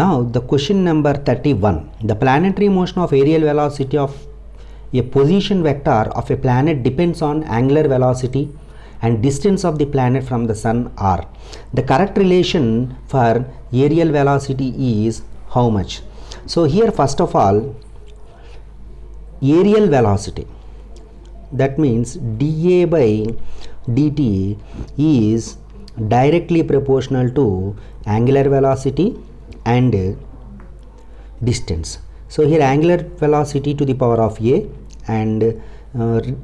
Now the question number 31. The planetary motion of aerial velocity of a position vector of a planet depends on angular velocity and distance of the planet from the sun r. The correct relation for aerial velocity is how much? So here first of all, aerial velocity, that means dA by dt is directly proportional to angular velocity and distance. So here angular velocity to the power of a and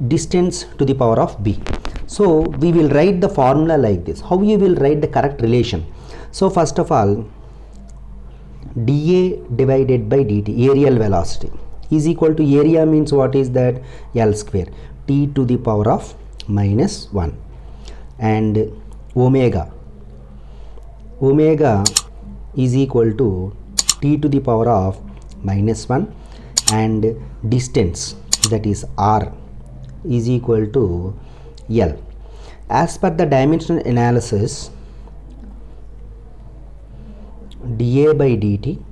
distance to the power of b. So we will write the formula like this. How you will write the correct relation? So first of all, dA divided by dt, aerial velocity, is equal to area means what is that? L square, t to the power of minus 1, and omega is equal to t to the power of minus 1, and distance, that is r, is equal to L. As per the dimensional analysis, dA by dt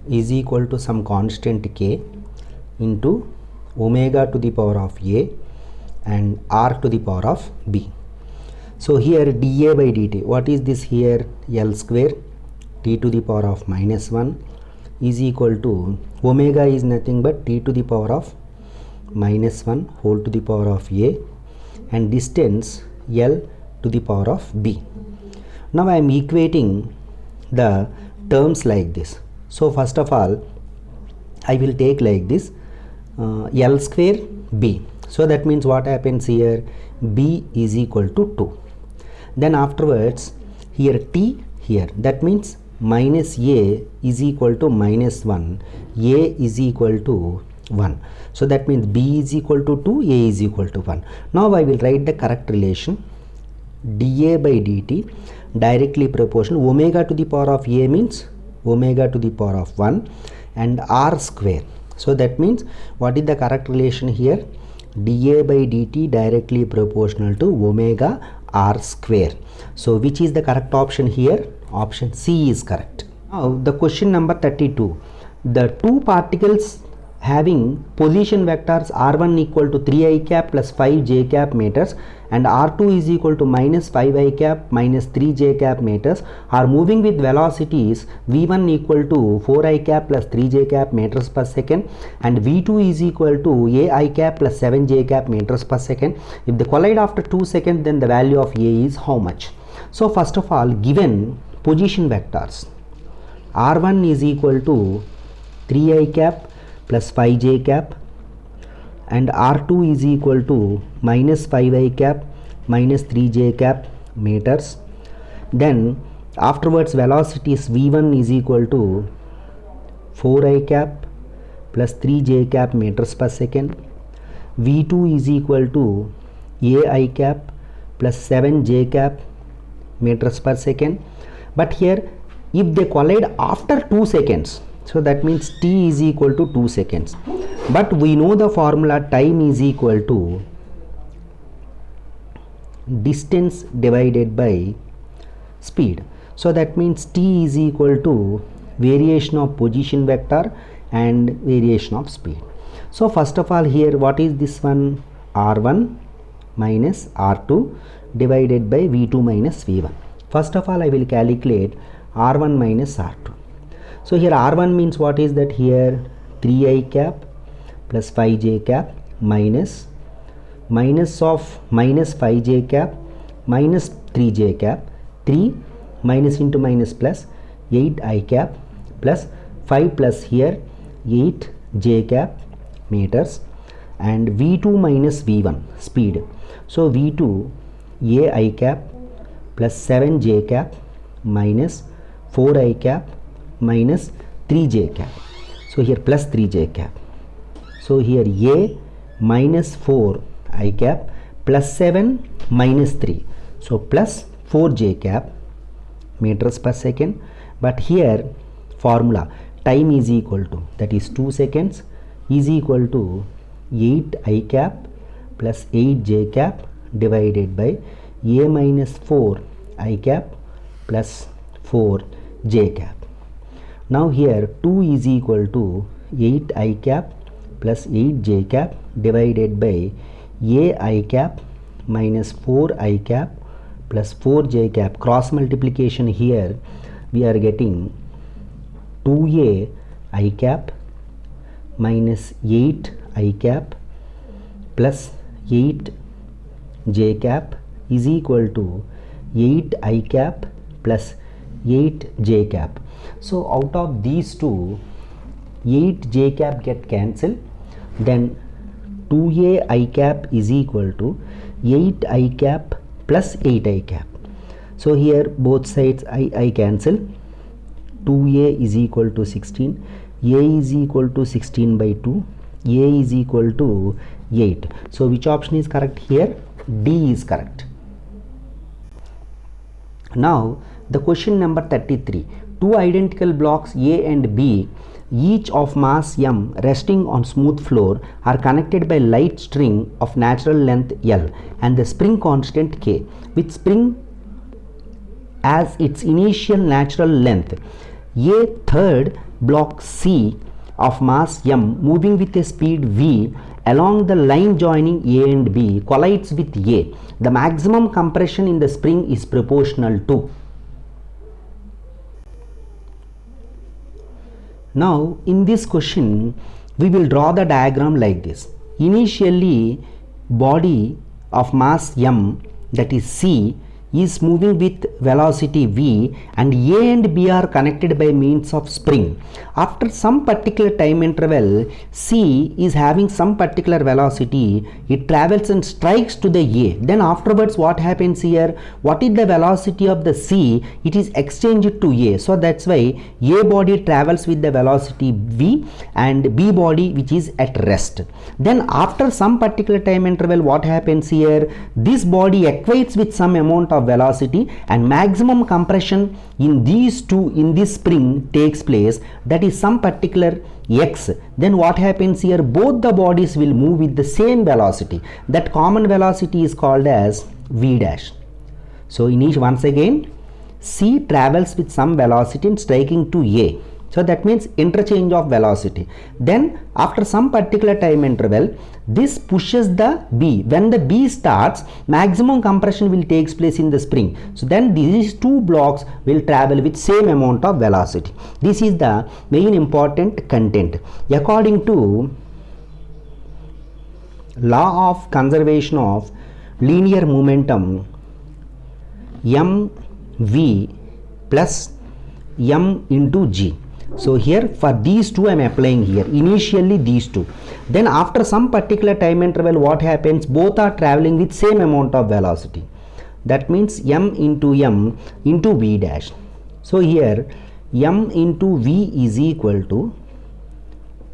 is equal to some constant k into omega to the power of a and r to the power of b. So here dA by dt, what is this here? L square t to the power of minus 1 is equal to omega is nothing but t to the power of minus 1 whole to the power of a, and distance L to the power of b. Now I am equating the terms like this. So first of all, I will take like this, L square b. So that means what happens here? B is equal to 2. Then afterwards here t here, that means minus a is equal to minus 1, a is equal to 1. So that means b is equal to 2, a is equal to 1. Now I will write the correct relation. dA by dt directly proportional, omega to the power of a means omega to the power of 1 and r square. So that means what is the correct relation here? dA by dt directly proportional to omega r square. So which is the correct option here? Option C is correct. Now the question number 32. The two particles having position vectors r1 equal to 3i cap plus 5j cap meters and r2 is equal to minus 5i cap minus 3j cap meters are moving with velocities v1 equal to 4i cap plus 3j cap meters per second and v2 is equal to ai cap plus 7j cap meters per second. If they collide after 2 seconds, then the value of a is how much? So first of all, given position vectors, r1 is equal to 3i cap plus 5j cap and r2 is equal to minus 5i cap minus 3j cap meters. Then afterwards velocities v1 is equal to 4i cap plus 3j cap meters per second, v2 is equal to ai cap plus 7j cap meters per second. But here if they collide after 2 seconds, so that means t is equal to 2 seconds. But we know the formula, time is equal to distance divided by speed. So that means t is equal to variation of position vector and variation of speed. So first of all, here what is this one? r1 minus r2 divided by v2 minus v1. First of all, I will calculate r1 minus r2. So here r1 means what is that here? 3i cap plus 5j cap minus of minus 5j cap minus 3j cap, 3 minus into minus plus 8i cap plus 5 plus here 8j cap meters, and v2 minus v1 speed. So v2 ai cap plus 7j cap minus 4i cap minus 3j cap. So here plus 3j cap. So here a minus 4i cap plus 7 minus 3. So plus 4j cap meters per second. But here formula, time is equal to, that is 2 seconds, is equal to 8i cap plus 8j cap divided by a minus 4 I cap plus 4 j cap. Now here 2 is equal to 8 I cap plus 8 j cap divided by a I cap minus 4 I cap plus 4 j cap. Cross multiplication here we are getting 2a I cap minus 8 I cap plus 8 j cap is equal to 8 I cap plus 8 j cap. So out of these two, 8 j cap get cancelled, then 2a I cap is equal to 8 I cap plus 8 I cap. So here both sides I cancel. 2a is equal to 16, a is equal to 16 by 2, a is equal to 8. So which option is correct here? D is correct. Now the question number 33. Two identical blocks A and B, each of mass m, resting on smooth floor, are connected by light string of natural length L and the spring constant K, with spring as its initial natural length. A third block C of mass m, moving with a speed v along the line joining A and B, collides with A. The maximum compression in the spring is proportional to. Now in this question we will draw the diagram like this. Initially body of mass m, that is C, is moving with velocity v, and A and B are connected by means of spring. After some particular time interval, C is having some particular velocity, it travels and strikes to the A. Then afterwards what happens here? What is the velocity of the C? It is exchanged to A. So that's why A body travels with the velocity v and B body which is at rest. Then after some particular time interval, what happens here? This body equates with some amount of velocity and maximum compression in these two, in this spring, takes place, that is some particular x. Then what happens here? Both the bodies will move with the same velocity. That common velocity is called as v dash. So in each, once again, C travels with some velocity and striking to A. So that means interchange of velocity. Then after some particular time interval, this pushes the B. When the B starts, maximum compression will take place in the spring. So then these two blocks will travel with same amount of velocity. This is the main important content. According to law of conservation of linear momentum, mv plus m into g. So here for these two I am applying here, initially these two. Then after some particular time interval, what happens? Both are traveling with same amount of velocity. That means m into v dash. So here m into v is equal to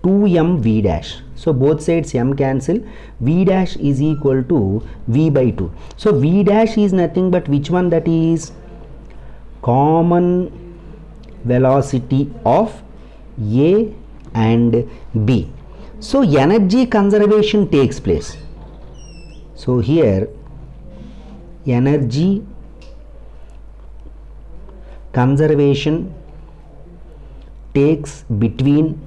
2m v dash. So both sides m cancel. V dash is equal to v by 2. So v dash is nothing but which one? That is common velocity of A and B. So energy conservation takes place. So here energy conservation takes between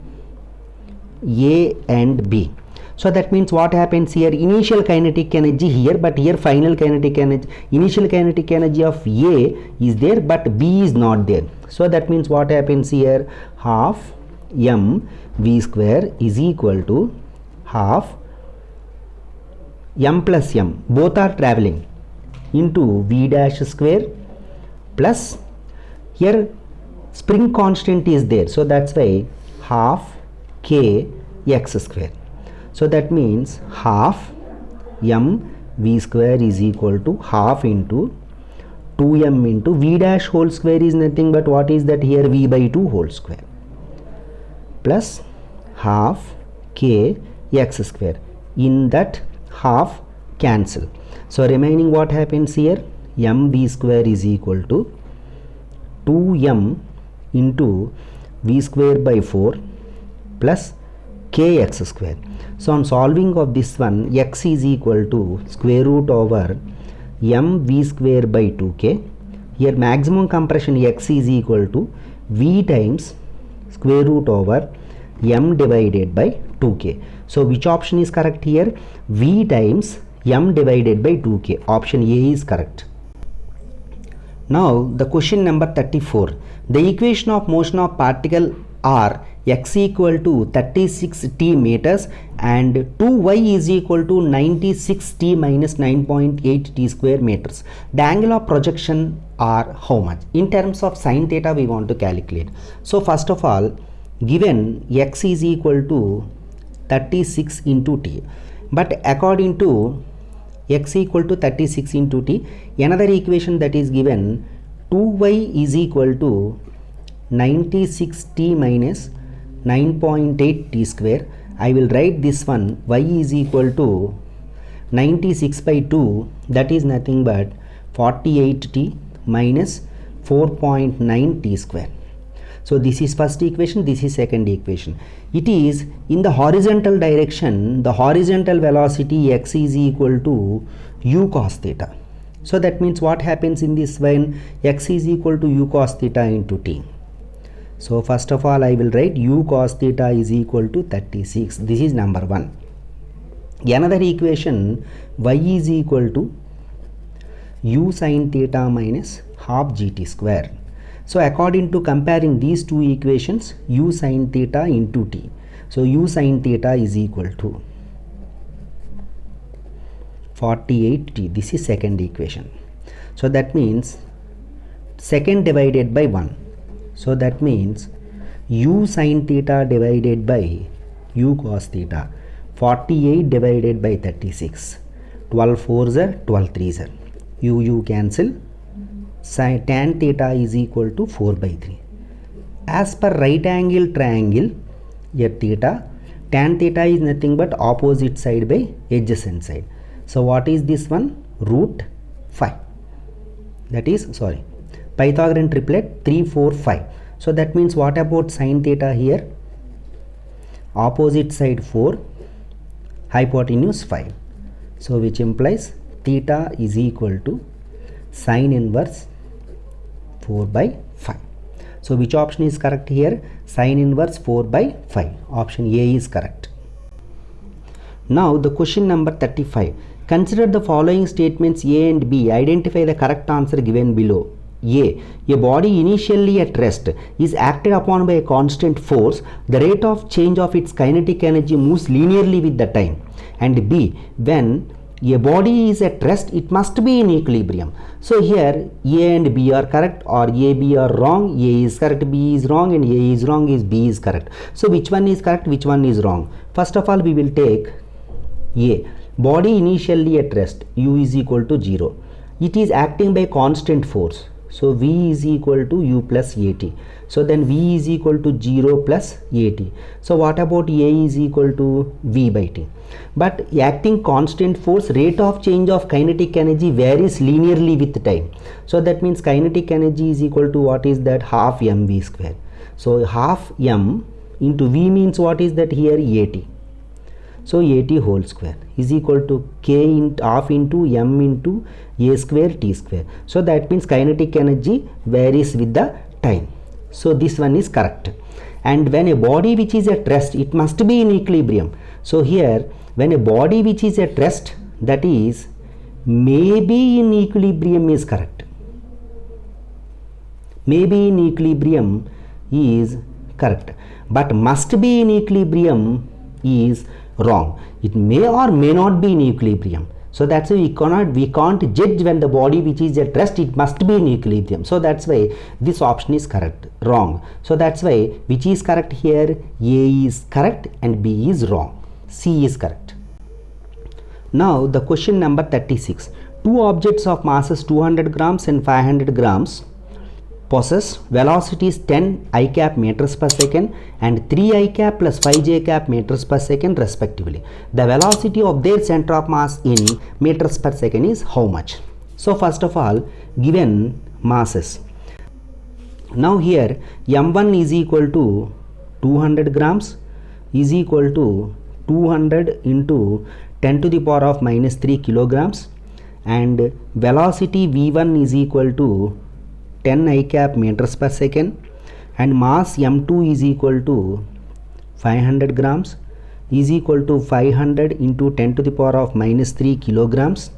A and B. So that means what happens here? Initial kinetic energy here, but here final kinetic energy, initial kinetic energy of A is there, but B is not there. So that means what happens here? Half m v square is equal to half m plus m, both are traveling, into v dash square plus here spring constant is there. So that's why half k x square. So that means half m v square is equal to half into 2m into v dash whole square is nothing but what is that here? V by 2 whole square plus half k x square. In that half cancel. So remaining what happens here? M v square is equal to 2m into v square by 4 plus kx square. So on solving of this one, x is equal to square root over m v square by 2k. Here maximum compression x is equal to v times square root over m divided by 2k. So which option is correct here? V times m divided by 2k. Option A is correct. Now the question number 34. The equation of motion of particle r x equal to 36t meters and 2y is equal to 96t minus 9.8 t square meters. The angle of projection are how much? In terms of sin theta we want to calculate. So first of all, given x is equal to 36 into t, but according to x equal to 36 into t, another equation that is given 2y is equal to 96t minus 9.8 t square. I will write this one, y is equal to 96 by 2, that is nothing but 48t minus 4.9 t square. So this is first equation, this is second equation. It is in the horizontal direction, the horizontal velocity x is equal to u cos theta. So that means what happens in this when x is equal to u cos theta into t. So first of all I will write u cos theta is equal to 36. This is number 1. Another equation, y is equal to u sin theta minus half gt square. So according to comparing these two equations, u sin theta into t. So u sin theta is equal to 48t. This is second equation. So that means second divided by 1. So that means u sin theta divided by u cos theta. 48 divided by 36. 12 4s are 12 3s are. U cancel. Sin tan theta is equal to 4 by 3. As per right angle triangle, here theta, tan theta is nothing but opposite side by adjacent side. So what is this one? Root 5. That is, sorry, Pythagorean triplet 3 4 5. So that means what about sin theta here? Opposite side 4, hypotenuse 5. So which implies theta is equal to sin inverse 4 by 5. So which option is correct here? Sin inverse 4 by 5. Option A is correct. Now the question number 35. Consider the following statements A and B. Identify the correct answer given below. A body initially at rest is acted upon by a constant force. The rate of change of its kinetic energy moves linearly with the time. And B, when a body is at rest, it must be in equilibrium. So here A and B are correct, or A, B are wrong. A is correct, B is wrong, and A is wrong, is B is correct. So which one is correct, which one is wrong? First of all, we will take A. Body initially at rest, U is equal to 0. It is acting by constant force. So V is equal to U plus AT. So then V is equal to 0 plus AT. So what about A is equal to V by T? But acting constant force, rate of change of kinetic energy varies linearly with time. So that means kinetic energy is equal to what is that? Half mv square. So half m into V means what is that here? AT. So AT whole square is equal to k into half into m into a square t square. So that means kinetic energy varies with the time. So this one is correct. And when a body which is at rest, it must be in equilibrium. So here when a body which is at rest, that is maybe in equilibrium is correct. Maybe in equilibrium is correct, but must be in equilibrium is wrong. It may or may not be in equilibrium. So that's why we can't judge when the body which is at rest, it must be in equilibrium. So that's why this option is correct, wrong. So that's why which is correct here? A is correct and B is wrong. C is correct. Now the question number 36. Two objects of masses 200 grams and 500 grams possess velocities 10 I cap meters per second and 3 I cap plus 5 j cap meters per second respectively. The velocity of their center of mass in meters per second is how much? So first of all, given masses. Now here m1 is equal to 200 grams is equal to 200 into 10 to the power of minus 3 kilograms, and velocity v1 is equal to 10 I cap meters per second, and mass m2 is equal to 500 grams is equal to 500 into 10 to the power of minus 3 kilograms,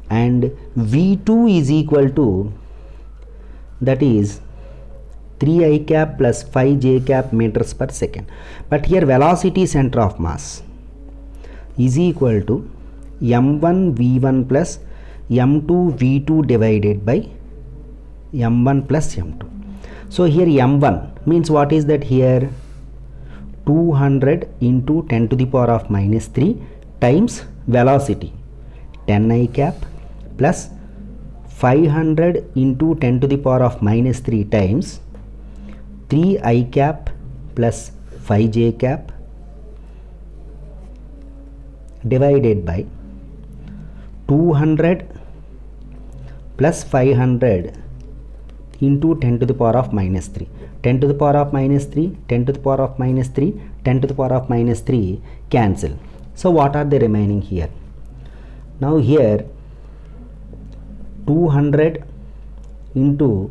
and V2 is equal to, that is 3 I cap plus 5 j cap meters per second. But here velocity center of mass is equal to m1 v1 plus m2 v2 divided by m1 plus m2. So here m1 means what is that here? 200 into 10 to the power of minus 3 times velocity 10 I cap plus 500 into 10 to the power of minus 3 times 3 I cap plus 5 j cap divided by 200 plus 500 into 10 to the power of minus 3. 10 to the power of minus 3, 10 to the power of minus 3, 10 to the power of minus 3 cancel. So what are they remaining here? Now here 200 into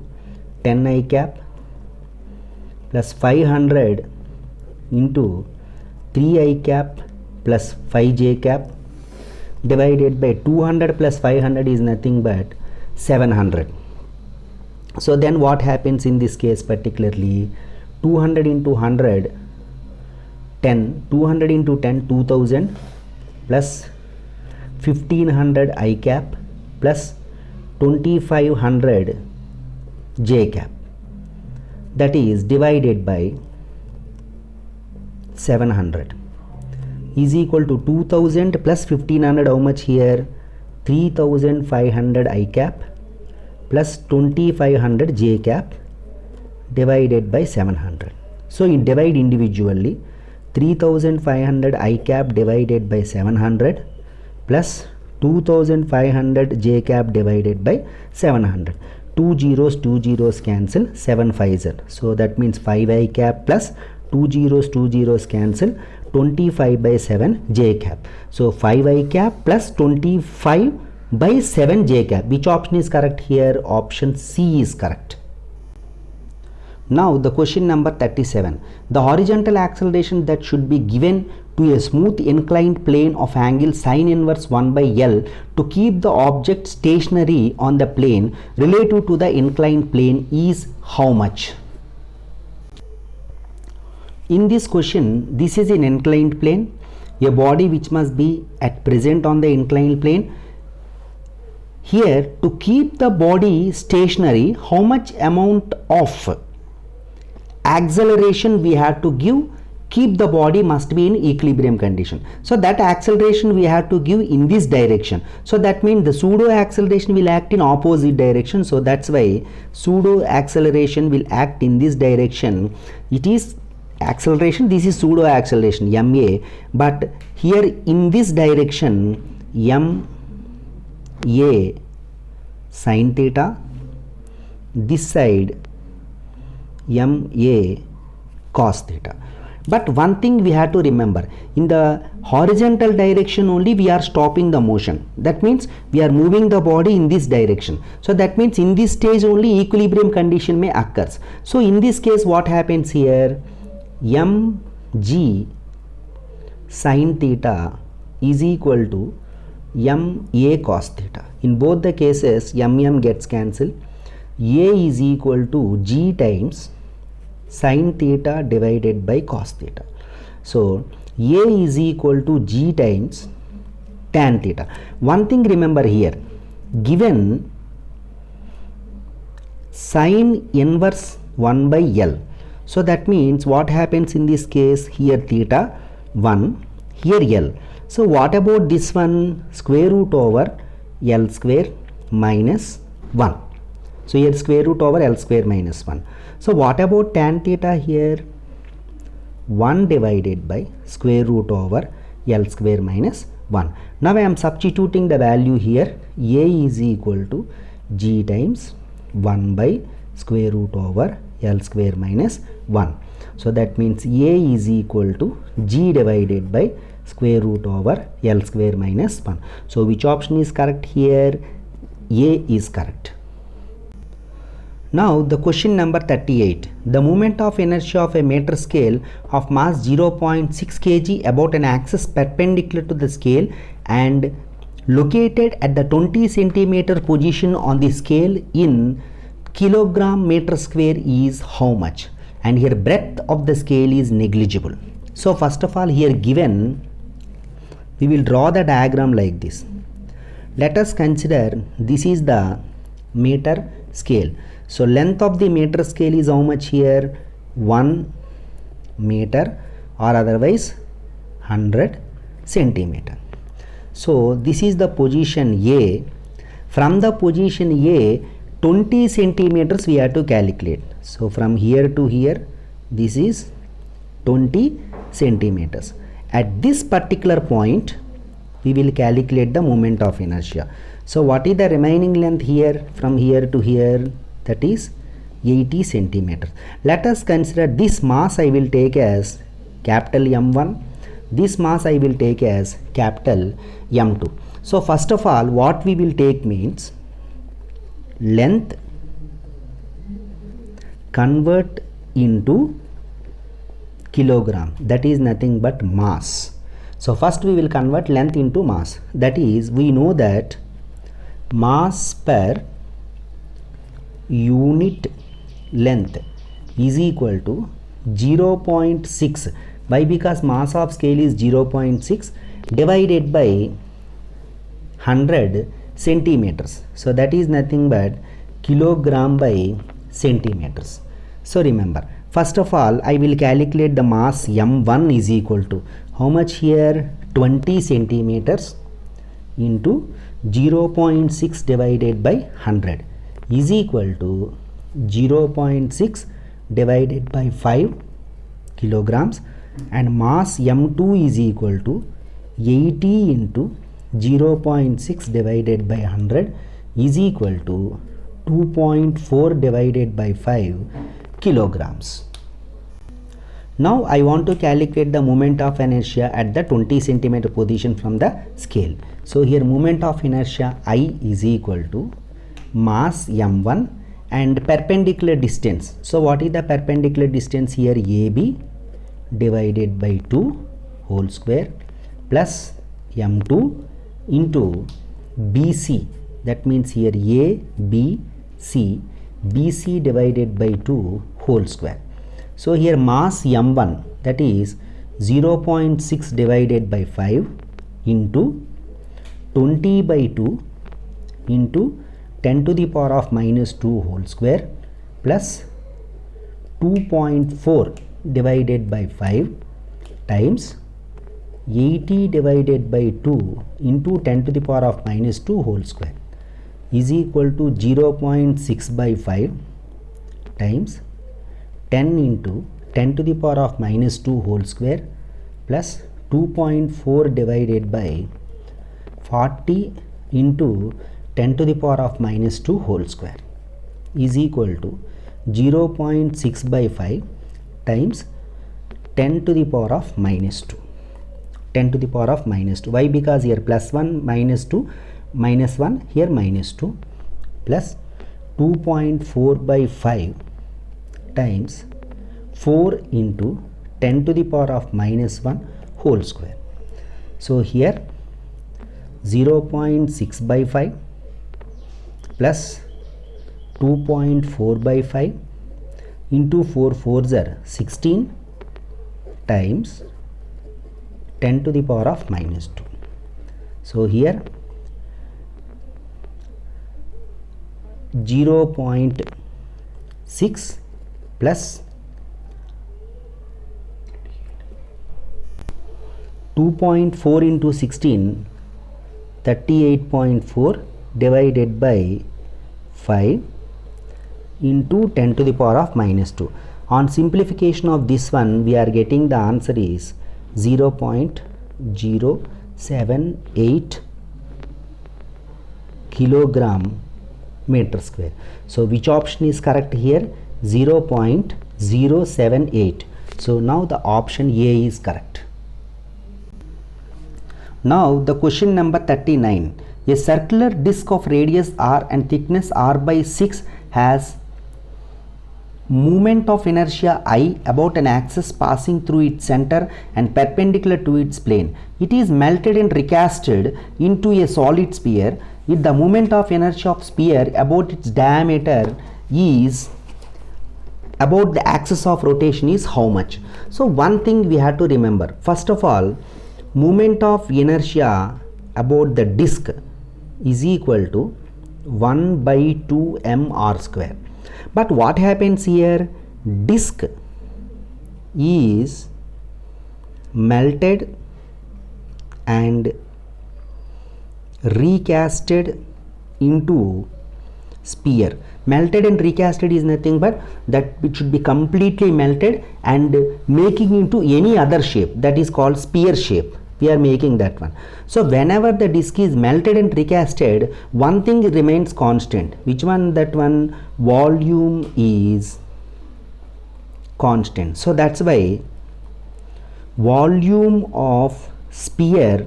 10 I cap plus 500 into 3 I cap plus 5 j cap divided by 200 plus 500 is nothing but 700. So then what happens in this case particularly? 200 into 100 10, 200 into 10 2000 plus 1500 I cap plus 2500 j cap, that is divided by 700 is equal to 2000 plus 1500, how much here? 3500 I cap plus 2500 j cap divided by 700. So you divide individually. 3500 I cap divided by 700 plus 2500 j cap divided by 700. 2 zeros cancel, 7 5s are. So that means 5 I cap plus 2 zeros cancel, 25 by 7 j cap. So 5 I cap plus 25 by 7 j cap. Which option is correct here? Option C is correct. Now the question number 37. The horizontal acceleration that should be given to a smooth inclined plane of angle sin inverse 1 by L to keep the object stationary on the plane relative to the inclined plane is how much? In this question, this is an inclined plane, a body which must be at present on the inclined plane. Here, to keep the body stationary, how much amount of acceleration we have to give? Keep the body must be in equilibrium condition. So that acceleration we have to give in this direction. So that means the pseudo acceleration will act in opposite direction. So that's why pseudo acceleration will act in this direction. It is acceleration, this is pseudo acceleration ma, but here in this direction ma sin theta, this side ma cos theta. But one thing we have to remember, in the horizontal direction only we are stopping the motion. That means we are moving the body in this direction. So that means in this stage only equilibrium condition may occurs. So in this case what happens here? mg sin theta is equal to ma cos theta. In both the cases gets cancelled. A is equal to g times sin theta divided by cos theta. So A is equal to g times tan theta. One thing remember here, given sin inverse 1 by L. So that means what happens in this case? Here theta 1, here L. So what about this one? Square root over L square minus 1. So here square root over L square minus 1. So what about tan theta here? 1 divided by square root over L square minus 1. Now I am substituting the value here. A is equal to g times 1 by square root over L square minus 1. So that means A is equal to g divided by square root over L square minus 1. So which option is correct here? A is correct. Now the question number 38. The moment of inertia of a meter scale of mass 0.6 kg about an axis perpendicular to the scale and located at the 20 centimeter position on the scale in kilogram meter square is how much? And here breadth of the scale is negligible. So first of all, here given, we will draw the diagram like this. Let us consider this is the meter scale. So length of the meter scale is how much here? 1 meter, or otherwise 100 centimeter. So this is the position A. From the position A, 20 centimeters we have to calculate. So from here to here, this is 20 centimeters. At this particular point, we will calculate the moment of inertia. So what is the remaining length here from here to here? That is 80 centimeters. Let us consider this mass I will take as capital M1. This mass I will take as capital M2. So first of all, what we will take means length convert into kilogram. That is nothing but mass. So first we will convert length into mass. That is, we know that mass per unit length is equal to 0.6. Why? Because mass of scale is 0.6 divided by 100 centimeters. So that is nothing but kilogram by centimeters. So remember, first of all, I will calculate the mass M1 is equal to how much here? 20 centimeters into 0.6 divided by 100 is equal to 0.6 divided by 5 kilograms, and mass M2 is equal to 80 into 0.6 divided by 100 is equal to 2.4 divided by 5 kilograms. Now I want to calculate the moment of inertia at the 20 centimeter position from the scale. So here moment of inertia I is equal to mass M1 and perpendicular distance. So what is the perpendicular distance here? AB divided by 2 whole square plus M2 into BC. That means here ABC, BC divided by 2 whole square. So here mass M1, that is 0.6 divided by 5 into 20 by 2 into 10 to the power of minus 2 whole square plus 2.4 divided by 5 times 80 divided by 2 into 10 to the power of minus 2 whole square is equal to 0.6 by 5 times 10 into 10 to the power of minus 2 whole square plus 2.4 divided by 40 into 10 to the power of minus 2 whole square is equal to 0.6 by 5 times 10 to the power of minus 2. 10 to the power of minus 2. Why? Because here plus 1 minus 2 minus 1, here minus 2 plus 2.4 by 5 times 4 into 10 to the power of minus 1 whole square. So here 0.6 by 5 plus 2.4 by 5 into 4 4s are 16 times 10 to the power of minus 2. So here 0.6 plus 2.4 into 16, 38.4 divided by 5 into 10 to the power of minus 2. On simplification of this one, we are getting the answer is 0.078 kilogram meter square. So which option is correct here? 0.078. So now the option A is correct. Now the question number 39. A circular disc of radius r and thickness r by 6 has moment of inertia I about an axis passing through its center and perpendicular to its plane. It is melted and recasted into a solid sphere. If the moment of inertia of sphere about its diameter is about the axis of rotation is how much? So one thing we have to remember, first of all, moment of inertia about the disk is equal to 1 by 2 mr square. But what happens here? Disk is melted and recasted into sphere. Melted and recasted is nothing but that it should be completely melted and making into any other shape, that is called sphere shape. We are making that one. So whenever the disk is melted and recasted, one thing remains constant. Which one? That one, volume is constant. So that's why volume of sphere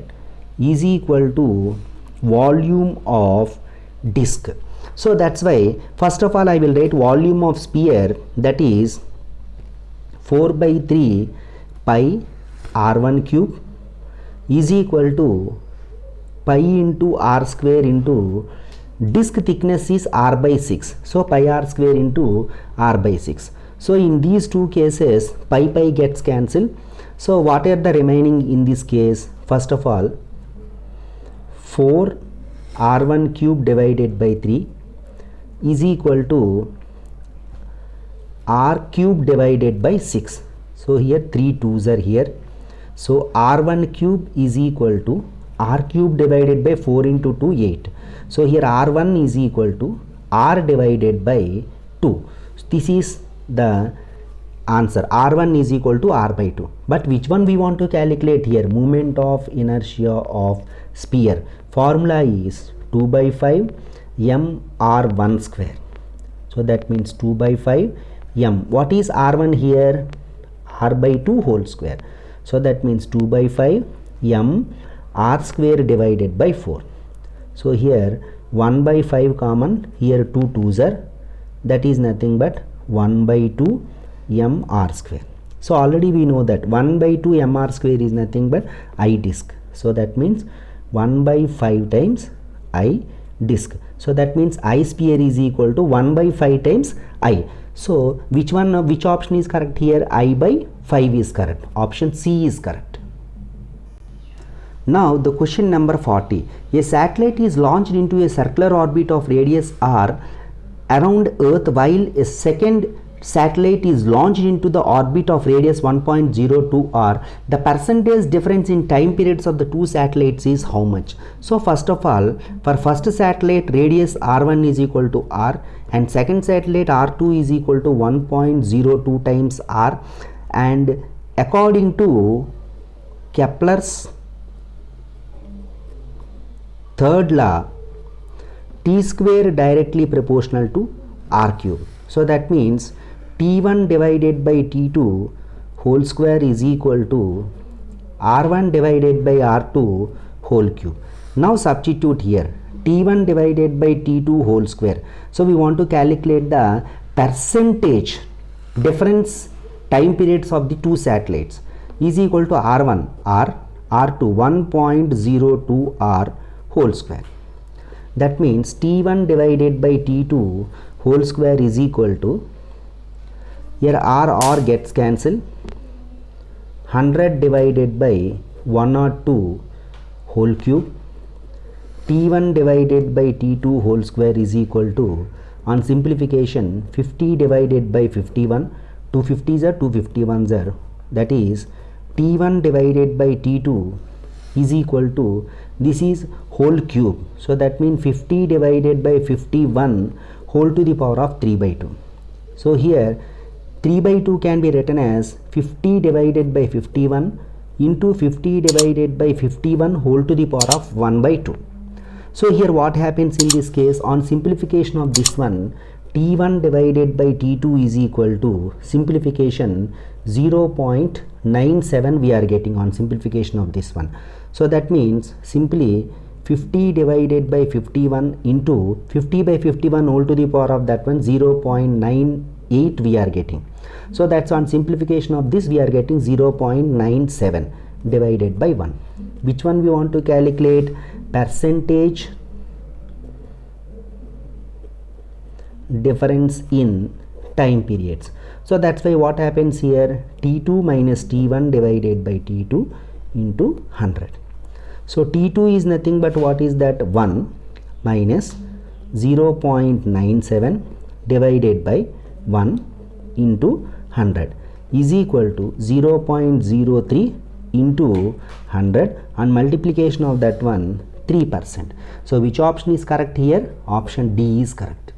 is equal to volume of disk. So that's why first of all I will write volume of sphere, that is 4 by 3 pi r1 cube is equal to pi into r square into disk thickness is r by 6. So pi r square into r by 6. So in these two cases pi gets cancelled. So what are the remaining in this case? First of all, 4 r1 cube divided by 3 is equal to r cube divided by 6. So here 3 2's are here. So r1 cube is equal to r cube divided by 4 into 2, 8. So here r1 is equal to r divided by 2. This is the answer. R1 is equal to r by 2. But which one we want to calculate here? Moment of inertia of sphere. Formula is 2 by 5 m r1 square. So that means 2 by 5 m. What is r1 here? R by 2 whole square. So that means 2 by 5 m r square divided by 4. So here 1 by 5 common, here 2 2's are, that is nothing but 1 by 2 m r square. So already we know that 1 by 2 m r square is nothing but I disk. So that means 1 by 5 times I disk. So that means I sphere is equal to 1 by 5 times I. So which option is correct here? I by 5 is correct. Option C is correct. Now the question number 40. A satellite is launched into a circular orbit of radius r around Earth, while a second satellite is launched into the orbit of radius 1.02 r. The percentage difference in time periods of the two satellites is how much? So first of all, for first satellite radius r1 is equal to r, and second satellite r2 is equal to 1.02 times r, and according to Kepler's third law, t square directly proportional to r cube. So that means t1 divided by t2 whole square is equal to r1 divided by r2 whole cube. Now substitute here t1 divided by t2 whole square. So we want to calculate the percentage difference time periods of the two satellites is equal to r1 r, r2 1.02 r whole square. That means t1 divided by t2 whole square is equal to, here r gets cancelled, 100 divided by 102 whole cube, t1 divided by t2 whole square is equal to, on simplification, 50 divided by 51, 250s are 251s are, that is t1 divided by t2 is equal to, this is whole cube. So that means 50 divided by 51 whole to the power of 3 by 2. So here 3 by 2 can be written as 50 divided by 51 into 50 divided by 51 whole to the power of 1 by 2. So here what happens in this case, on simplification of this one, t1 divided by t2 is equal to, simplification 0.97 we are getting on simplification of this one. So that means simply 50 divided by 51 into 50 by 51 whole to the power of that one, 0.97 8 we are getting. So that's on simplification of this we are getting 0.97 divided by 1. Which one we want to calculate? Percentage difference in time periods. So that's why what happens here, T2 minus T1 divided by T2 into 100. So T2 is nothing but what is that, 1 minus 0.97 divided by 1 into 100 is equal to 0.03 into 100, and multiplication of that one 3%. So which option is correct here? Option D is correct.